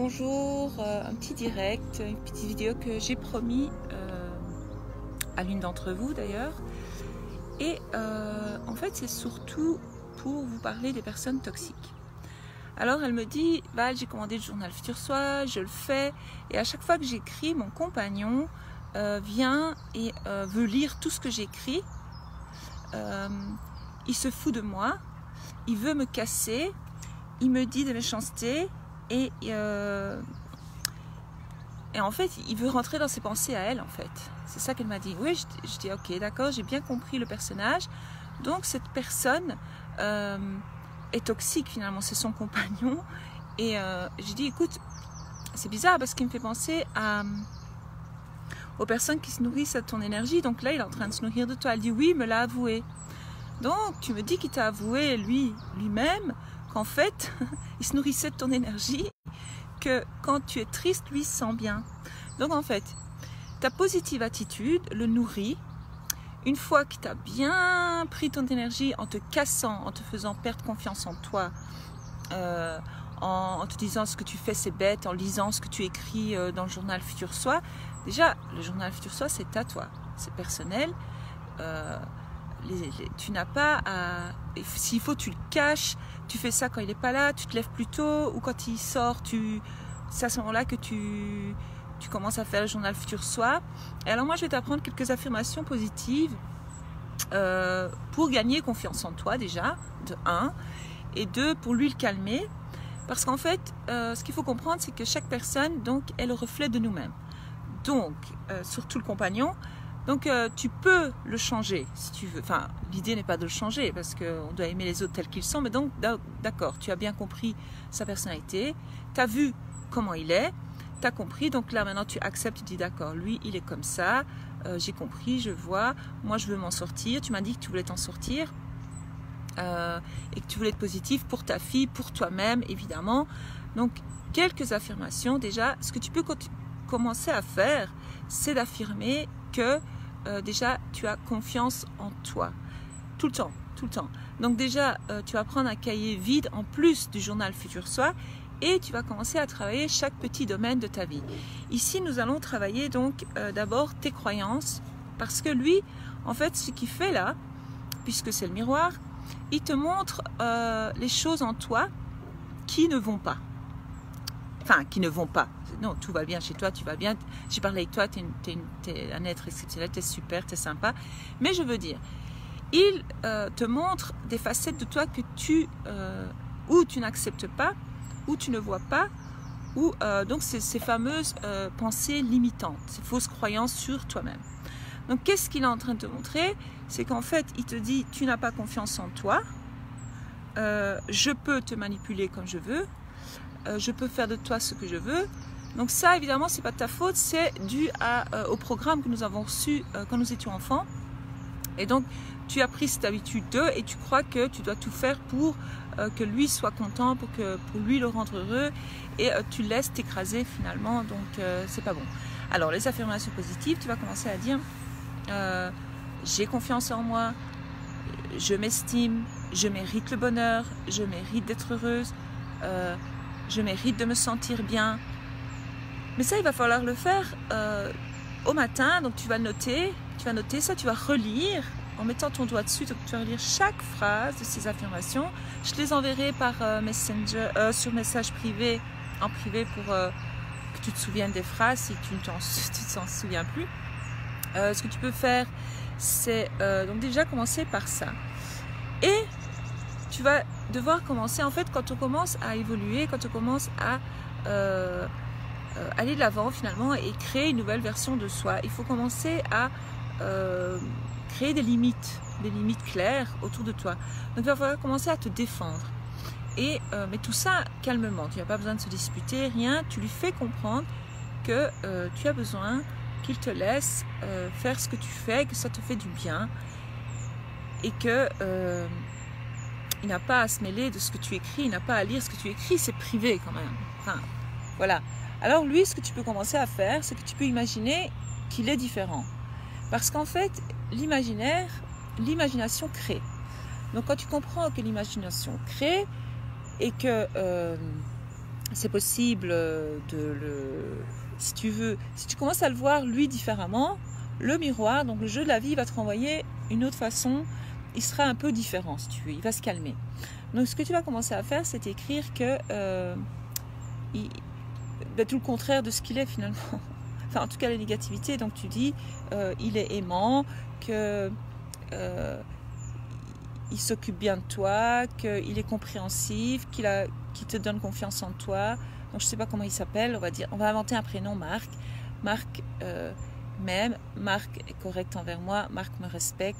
bonjour, un petit direct, une petite vidéo que j'ai promis à l'une d'entre vous d'ailleurs. Et en fait c'est surtout pour vous parler des personnes toxiques. Alors elle me dit, Val, j'ai commandé le journal Futur Soi, je le fais, et à chaque fois que j'écris, mon compagnon vient et veut lire tout ce que j'écris. Il se fout de moi, il veut me casser, il me dit des méchancetés et en fait il veut rentrer dans ses pensées à elle en fait. C'est ça qu'elle m'a dit. Oui, je dis ok, d'accord, j'ai bien compris le personnage. Donc cette personne est toxique finalement, c'est son compagnon. Et je dis écoute, c'est bizarre parce qu'il me fait penser aux personnes qui se nourrissent de ton énergie. Donc là il est en train de se nourrir de toi. Elle dit oui, il me l'a avoué. Donc tu me dis qu'il t'a avoué lui-même qu'en fait il se nourrissait de ton énergie, que quand tu es triste lui se sent bien. Donc en fait ta positive attitude le nourrit. Une fois qu'il t'a bien pris ton énergie en te cassant, en te faisant perdre confiance en toi, en te disant ce que tu fais c'est bête, en lisant ce que tu écris dans le journal Futur Soi. Déjà le journal Futur Soi c'est à toi, c'est personnel. Tu n'as pas à... S'il faut tu le caches, tu fais ça quand il n'est pas là, tu te lèves plus tôt, ou quand il sort, c'est à ce moment là que tu commences à faire le journal Futur Soi. Et alors moi je vais t'apprendre quelques affirmations positives pour gagner confiance en toi déjà, de 1, et 2 pour lui le calmer. Parce qu'en fait ce qu'il faut comprendre c'est que chaque personne donc est le reflet de nous-mêmes. Donc surtout le compagnon. Donc tu peux le changer si tu veux. Enfin, l'idée n'est pas de le changer parce qu'on doit aimer les autres tels qu'ils sont. Mais donc, d'accord, tu as bien compris sa personnalité. Tu as vu comment il est. Tu as compris. Donc là, maintenant, tu acceptes. Tu dis d'accord, lui, il est comme ça. J'ai compris, je vois. Moi, je veux m'en sortir. Tu m'as dit que tu voulais t'en sortir. Et que tu voulais être positif pour ta fille, pour toi-même, évidemment. Donc, quelques affirmations. Déjà, ce que tu peux commencer à faire, c'est d'affirmer que déjà tu as confiance en toi tout le temps. Donc déjà tu vas prendre un cahier vide en plus du journal Futur Soi et tu vas commencer à travailler chaque petit domaine de ta vie. Ici nous allons travailler donc d'abord tes croyances, parce que lui en fait ce qu'il fait là, puisque c'est le miroir, il te montre les choses en toi qui ne vont pas. Enfin, qui ne vont pas. Non, tout va bien chez toi, tu vas bien. J'ai parlé avec toi, tu es un être exceptionnel, tu es super, tu es sympa. Mais je veux dire, il te montre des facettes de toi que ou tu n'acceptes pas, ou tu ne vois pas, ou donc ces fameuses pensées limitantes, ces fausses croyances sur toi-même. Donc, qu'est-ce qu'il est en train de te montrer? C'est qu'en fait, il te dit, tu n'as pas confiance en toi, je peux te manipuler comme je veux, je peux faire de toi ce que je veux. Donc ça évidemment c'est pas de ta faute, c'est dû au programme que nous avons reçu quand nous étions enfants. Et donc tu as pris cette habitude et tu crois que tu dois tout faire pour que lui soit content, pour lui le rendre heureux, et tu laisses t'écraser finalement. Donc c'est pas bon. Alors les affirmations positives, tu vas commencer à dire j'ai confiance en moi, je m'estime, je mérite le bonheur, je mérite d'être heureuse, je mérite de me sentir bien. Mais ça, il va falloir le faire au matin. Donc, tu vas noter ça, tu vas relire en mettant ton doigt dessus. Donc, tu vas relire chaque phrase de ces affirmations. Je te les enverrai par Messenger, sur message privé, en privé, pour que tu te souviennes des phrases si tu ne t'en souviens plus. Ce que tu peux faire, c'est donc déjà commencer par ça. Et tu vas devoir commencer, en fait, quand on commence à évoluer, quand on commence à aller de l'avant finalement et créer une nouvelle version de soi, il faut commencer à créer des limites claires autour de toi. Donc il va falloir commencer à te défendre. Mais tout ça calmement, tu n'as pas besoin de se disputer, rien, tu lui fais comprendre que tu as besoin qu'il te laisse faire ce que tu fais, que ça te fait du bien, et que il n'a pas à se mêler de ce que tu écris, il n'a pas à lire ce que tu écris, c'est privé quand même. Enfin, voilà. Alors lui, ce que tu peux commencer à faire, c'est que tu peux imaginer qu'il est différent. Parce qu'en fait, l'imagination crée. Donc quand tu comprends que l'imagination crée et que c'est possible si tu veux, si tu commences à le voir lui différemment, le miroir, donc le jeu de la vie va te renvoyer une autre façon, il sera un peu différent si tu veux, il va se calmer. Donc ce que tu vas commencer à faire, c'est écrire que tout le contraire de ce qu'il est finalement. Enfin en tout cas la négativité, donc tu dis il est aimant, que il s'occupe bien de toi, qu'il est compréhensif, qu'il te donne confiance en toi. Donc je ne sais pas comment il s'appelle, on va inventer un prénom, Marc. Marc m'aime, Marc est correct envers moi, Marc me respecte,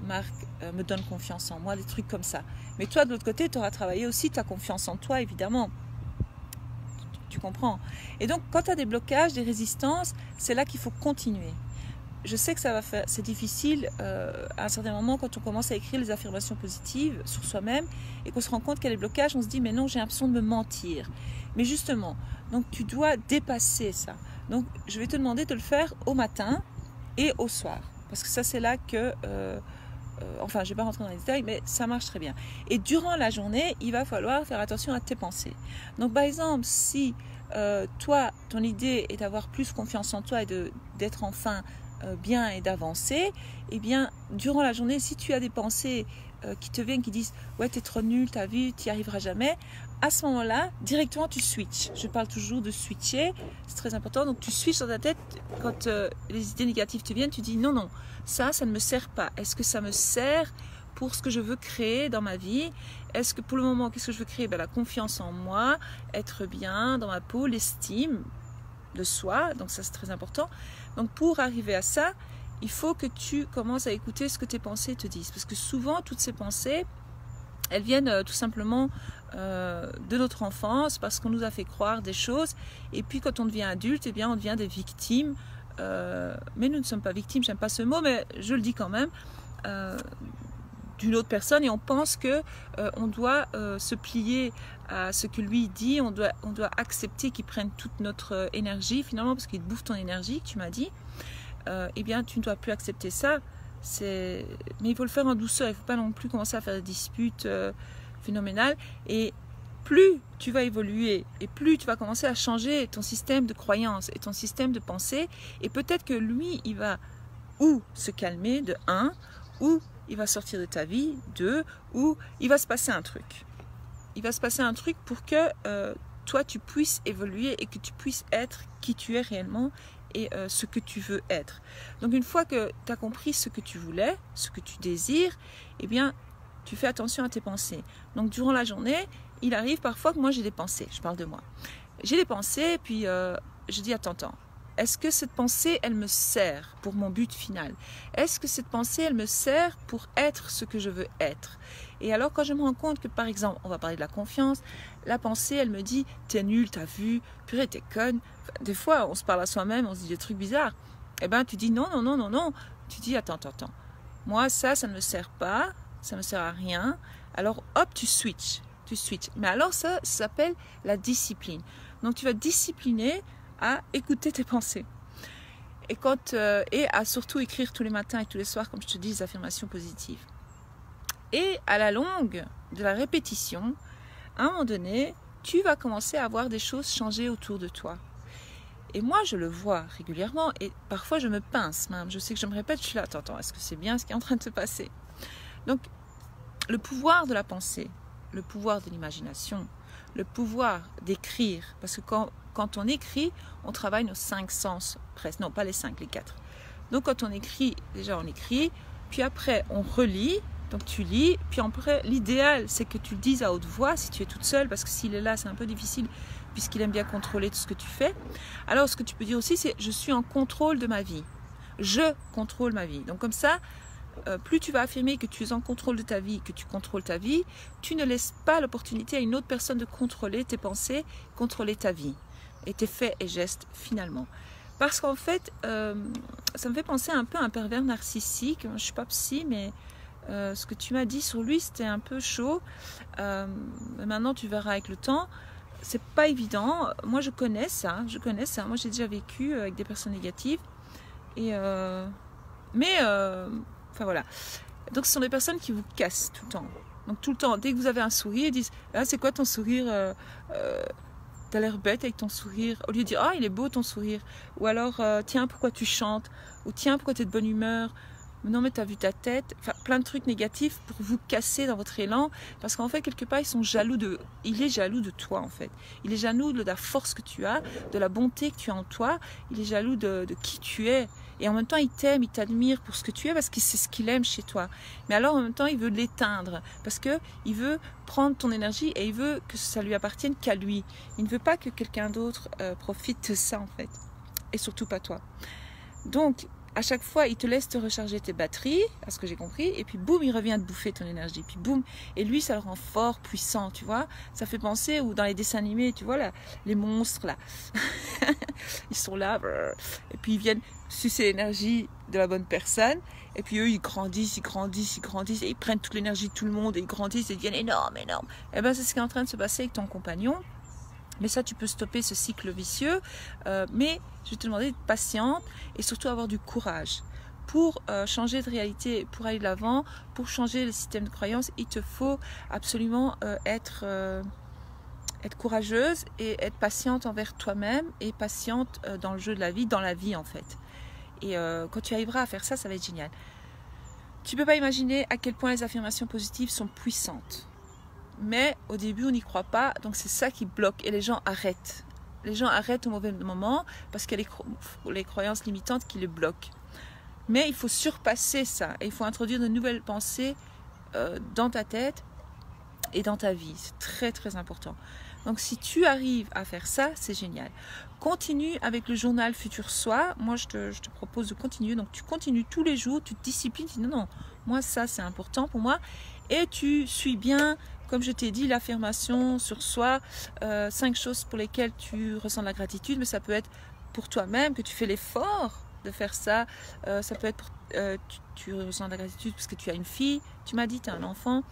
Marc me donne confiance en moi, des trucs comme ça. Mais toi de l'autre côté, tu auras travaillé aussi ta confiance en toi, évidemment. Tu comprends? Et donc quand tu as des blocages, des résistances, c'est là qu'il faut continuer. Je sais que c'est difficile à un certain moment quand on commence à écrire les affirmations positives sur soi-même et qu'on se rend compte qu'il y a des blocages, on se dit mais non, j'ai l'impression de me mentir. Mais justement, donc tu dois dépasser ça. Donc je vais te demander de le faire au matin et au soir. Parce que ça c'est là que, enfin je ne vais pas rentrer dans les détails, mais ça marche très bien. Et durant la journée, il va falloir faire attention à tes pensées. Donc par exemple, si toi, ton idée est d'avoir plus confiance en toi et d'être enfin bien et d'avancer, et bien durant la journée, si tu as des pensées qui te viennent, qui disent ouais t'es trop nul, t'as vu, t'y arriveras jamais, à ce moment-là, directement tu switches. Je parle toujours de switcher, c'est très important. Donc tu switches dans ta tête quand les idées négatives te viennent, tu dis non, ça ne me sert pas. Est-ce que ça me sert pour ce que je veux créer dans ma vie? Est-ce que pour le moment, qu'est-ce que je veux créer? La confiance en moi, être bien dans ma peau, l'estime de soi, donc ça c'est très important. Donc pour arriver à ça, il faut que tu commences à écouter ce que tes pensées te disent, parce que souvent toutes ces pensées, elles viennent tout simplement de notre enfance, parce qu'on nous a fait croire des choses, et puis quand on devient adulte, eh bien on devient des victimes, mais nous ne sommes pas victimes, j'aime pas ce mot, mais je le dis quand même, d'une autre personne, et on pense que on doit se plier à ce que lui dit, on doit accepter qu'il prenne toute notre énergie finalement, parce qu'il bouffe ton énergie, tu m'as dit. Eh bien tu ne dois plus accepter ça, mais il faut le faire en douceur, il ne faut pas non plus commencer à faire des disputes phénoménales, et plus tu vas évoluer et plus tu vas commencer à changer ton système de croyance et ton système de pensée, et peut-être que lui il va ou se calmer de 1, ou il va sortir de ta vie 2, ou il va se passer un truc. Il va se passer un truc pour que toi tu puisses évoluer et que tu puisses être qui tu es réellement et ce que tu veux être. Donc une fois que tu as compris ce que tu voulais, ce que tu désires, eh bien tu fais attention à tes pensées. Donc durant la journée, il arrive parfois que moi j'ai des pensées, je parle de moi. J'ai des pensées et puis je dis attends, est-ce que cette pensée, elle me sert pour mon but final? Est-ce que cette pensée, elle me sert pour être ce que je veux être? Et alors, quand je me rends compte que, par exemple, on va parler de la confiance, la pensée, elle me dit « t'es nul, t'as vu, purée, t'es conne ». Des fois, on se parle à soi-même, on se dit des trucs bizarres. Eh bien, tu dis non. Tu dis attends. Moi, ça ne me sert pas, ça ne me sert à rien. Alors, hop, tu switches. Mais alors, ça s'appelle la discipline. Donc, tu vas discipliner à écouter tes pensées et à surtout écrire tous les matins et tous les soirs, comme je te dis, des affirmations positives. Et à la longue de la répétition, à un moment donné, tu vas commencer à voir des choses changer autour de toi. Et moi, je le vois régulièrement et parfois je me pince même. Je sais que je me répète, je suis là, attends, est-ce que c'est bien ce qui est en train de se passer? Donc, le pouvoir de la pensée, le pouvoir de l'imagination, le pouvoir d'écrire, parce que quand on écrit, on travaille nos 5 sens, presque, non pas les 5, les 4. Donc quand on écrit, déjà on écrit, puis après on relit, donc tu lis, puis après l'idéal c'est que tu le dises à haute voix si tu es toute seule, parce que s'il est là c'est un peu difficile puisqu'il aime bien contrôler tout ce que tu fais. Alors ce que tu peux dire aussi c'est je suis en contrôle de ma vie, je contrôle ma vie. Donc comme ça, plus tu vas affirmer que tu es en contrôle de ta vie, que tu contrôles ta vie, tu ne laisses pas l'opportunité à une autre personne de contrôler tes pensées, contrôler ta vie et tes faits et gestes finalement. Parce qu'en fait, ça me fait penser un peu à un pervers narcissique. Je ne suis pas psy, mais ce que tu m'as dit sur lui, c'était un peu chaud. Maintenant, tu verras avec le temps. C'est pas évident. Moi, je connais ça. Moi, j'ai déjà vécu avec des personnes négatives. Enfin voilà. Donc ce sont des personnes qui vous cassent tout le temps. Donc tout le temps, dès que vous avez un sourire, ils disent ah, c'est quoi ton sourire t'as l'air bête avec ton sourire. Au lieu de dire, ah, il est beau ton sourire. Ou alors, tiens, pourquoi tu chantes? Ou tiens, pourquoi tu es de bonne humeur? Non, mais tu as vu ta tête. Enfin, plein de trucs négatifs pour vous casser dans votre élan. Parce qu'en fait, quelque part, il est jaloux de toi, en fait. Il est jaloux de la force que tu as, de la bonté que tu as en toi. Il est jaloux de qui tu es. Et en même temps, il t'aime, il t'admire pour ce que tu es parce que c'est ce qu'il aime chez toi. Mais alors, en même temps, il veut l'éteindre parce qu'il veut prendre ton énergie et il veut que ça lui appartienne qu'à lui. Il ne veut pas que quelqu'un d'autre profite de ça, en fait. Et surtout pas toi. Donc, à chaque fois, il te laisse te recharger tes batteries, à ce que j'ai compris, et puis boum, il revient te bouffer ton énergie. Puis boum, et lui, ça le rend fort, puissant, tu vois. Ça fait penser, ou dans les dessins animés, tu vois, là, les monstres, là, ils sont là, et puis ils viennent sucer l'énergie de la bonne personne, et puis eux, ils grandissent, et ils prennent toute l'énergie de tout le monde, et ils grandissent, et ils deviennent énormes. Et bien, c'est ce qui est en train de se passer avec ton compagnon. Mais ça, tu peux stopper ce cycle vicieux. Mais je vais te demander d'être patiente et surtout avoir du courage. Pour changer de réalité, pour aller de l'avant, pour changer le système de croyance, il te faut absolument être courageuse et être patiente envers toi-même et patiente dans le jeu de la vie, dans la vie en fait. Et quand tu arriveras à faire ça, ça va être génial. Tu ne peux pas imaginer à quel point les affirmations positives sont puissantes. Mais au début, on n'y croit pas, donc c'est ça qui bloque et les gens arrêtent. Les gens arrêtent au mauvais moment parce qu'il y a les croyances limitantes qui les bloquent. Mais il faut surpasser ça et il faut introduire de nouvelles pensées dans ta tête et dans ta vie. C'est très très important. Donc si tu arrives à faire ça, c'est génial. Continue avec le journal Futur Soi. Moi, je te propose de continuer. Donc tu continues tous les jours, tu te disciplines. Tu dis non, moi ça c'est important pour moi. Et tu suis bien, comme je t'ai dit, l'affirmation sur soi, 5 choses pour lesquelles tu ressens de la gratitude, mais ça peut être pour toi-même, que tu fais l'effort de faire ça. Ça peut être pour, tu ressens de la gratitude parce que tu as une fille, tu m'as dit, tu as un enfant.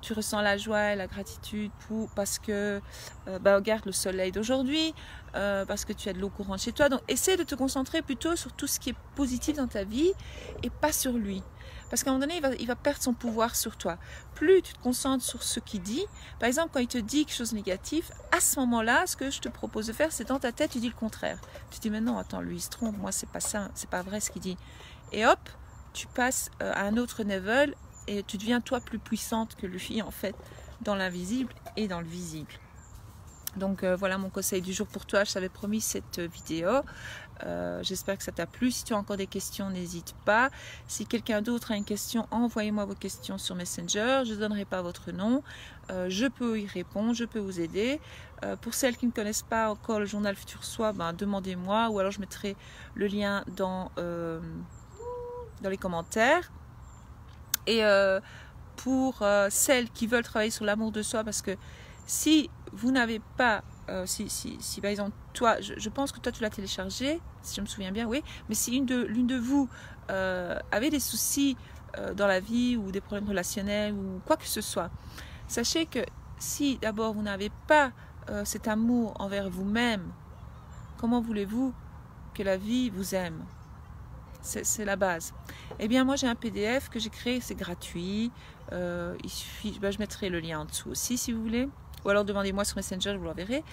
Tu ressens la joie et la gratitude parce que, regarde le soleil d'aujourd'hui, parce que tu as de l'eau courante chez toi. Donc, essaie de te concentrer plutôt sur tout ce qui est positif dans ta vie et pas sur lui. Parce qu'à un moment donné, il va perdre son pouvoir sur toi. Plus tu te concentres sur ce qu'il dit, par exemple, quand il te dit quelque chose de négatif, à ce moment-là, ce que je te propose de faire, c'est dans ta tête, tu dis le contraire. Tu dis, mais non, attends, lui, il se trompe, moi, c'est pas ça, c'est pas vrai ce qu'il dit. Et hop, tu passes à un autre level et tu deviens, toi, plus puissante que lui, en fait, dans l'invisible et dans le visible. Donc voilà mon conseil du jour pour toi. Je t'avais promis cette vidéo. J'espère que ça t'a plu. Si tu as encore des questions, n'hésite pas. Si quelqu'un d'autre a une question, envoyez-moi vos questions sur Messenger. Je ne donnerai pas votre nom. Je peux y répondre, je peux vous aider. Pour celles qui ne connaissent pas encore le journal Futur Soi, demandez-moi ou alors je mettrai le lien dans les commentaires. Et pour celles qui veulent travailler sur l'amour de soi, parce que si vous n'avez pas, si par exemple, toi, je pense que toi tu l'as téléchargé, si je me souviens bien, oui, mais si l'une de vous avait des soucis dans la vie ou des problèmes relationnels ou quoi que ce soit, sachez que si d'abord vous n'avez pas cet amour envers vous-même, comment voulez-vous que la vie vous aime? C'est la base. Eh bien, moi, j'ai un PDF que j'ai créé, c'est gratuit. Il suffit, je mettrai le lien en dessous aussi, si vous voulez. Ou alors, demandez-moi sur Messenger, je vous l'enverrai.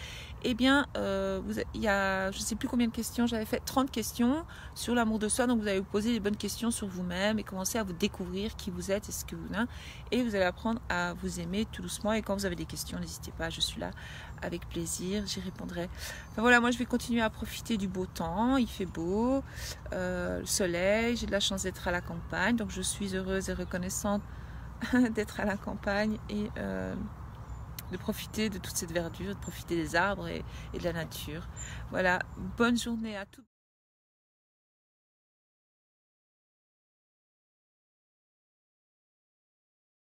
Eh bien, il y a, je ne sais plus combien de questions, j'avais fait 30 questions sur l'amour de soi. Donc, vous allez vous poser des bonnes questions sur vous-même et commencer à vous découvrir qui vous êtes et ce que vous êtes. Et vous allez apprendre à vous aimer tout doucement. Et quand vous avez des questions, n'hésitez pas, je suis là avec plaisir, j'y répondrai. Enfin, voilà, moi je vais continuer à profiter du beau temps, il fait beau, le soleil, j'ai de la chance d'être à la campagne, donc je suis heureuse et reconnaissante d'être à la campagne et de profiter de toute cette verdure, de profiter des arbres et de la nature. Voilà, bonne journée à tous.